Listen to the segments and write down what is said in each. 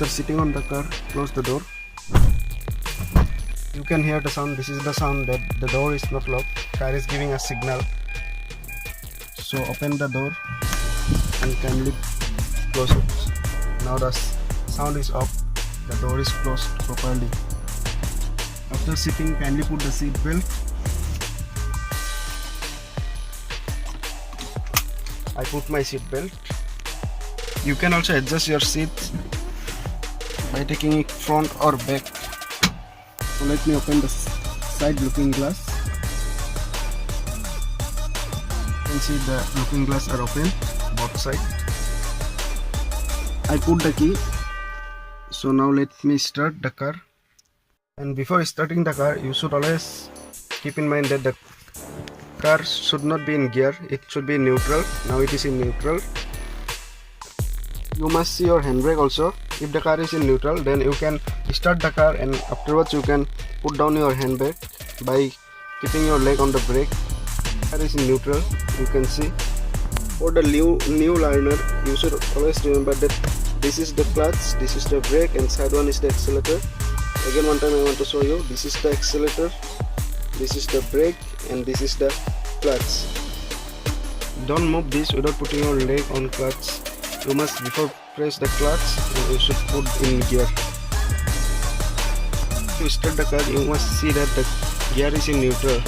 After sitting on the car, close the door. You can hear the sound. This is the sound that the door is not locked. Car is giving a signal. So open the door and kindly close it. Now the sound is off. The door is closed properly. After sitting, kindly put the seat belt. I put my seat belt. You can also adjust your seat by taking it front or back. So let me open the side looking glass. You can see the looking glass are open both sides. I put the key. So now let me start the car. And before starting the car, you should always keep in mind that the car should not be in gear. It should be in neutral. Now it is in neutral. You must see your handbrake also. If the car is in neutral, then you can start the car, and afterwards you can put down your handbrake by keeping your leg on the brake. Car is in neutral, you can see. For the new learner, you should always remember that this is the clutch, this is the brake, and side one is the accelerator. Again, one time I want to show you. This is the accelerator, this is the brake, and this is the clutch. Don't move this without putting your leg on clutch. You must, before press the clutch, you should put in gear. To start the car, you must see that the gear is in neutral.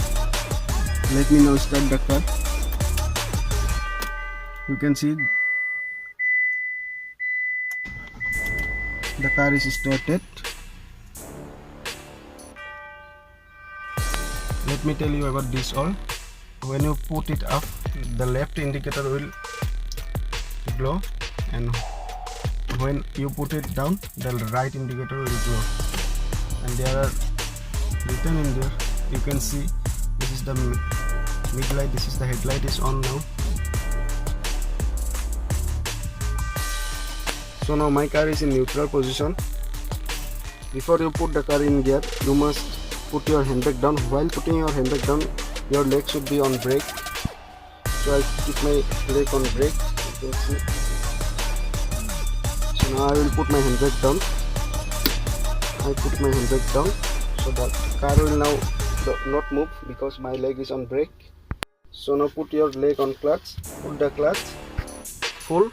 Let me now start the car. You can see the car is started. Let me tell you about this all. When you put it up, the left indicator will glow, and when you put it down, the right indicator will glow. And there are written in there, you can see this is the mid light, this is the headlight is on now. So now my car is in neutral position. Before you put the car in gear, you must put your handbrake down. While putting your handbrake down, your leg should be on brake. So I keep my leg on brake. You can see. So now I will put my handbrake down. I put my handbrake down, so the car will now not move because my leg is on brake. So now put your leg on clutch. Put the clutch full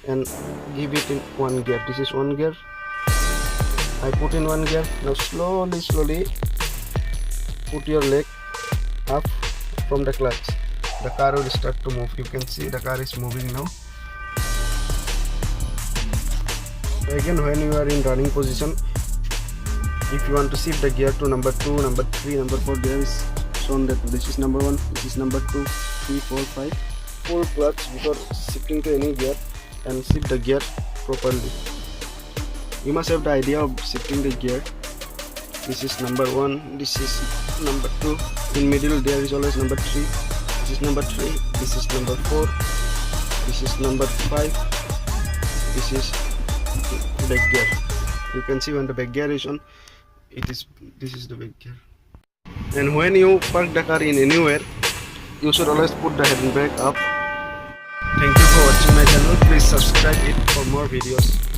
and give it in one gear. This is one gear. I put in one gear. Now slowly put your leg up from the clutch. The car will start to move. You can see the car is moving now. So again, when you are in running position, if you want to shift the gear to number 2, number 3, number 4, there is shown that this is number 1, this is number 2, 3, 4, 5. Full clutch before shifting to any gear and shift the gear properly. You must have the idea of shifting the gear. This is number 1, this is number 2. In middle there is always number 3. This is number 3, this is number 4, this is number 5, this is back gear. You can see when the back gear is on, this is the back gear. And when you park the car in anywhere, you should always put the handbrake up. Thank you for watching my channel. Please subscribe it for more videos.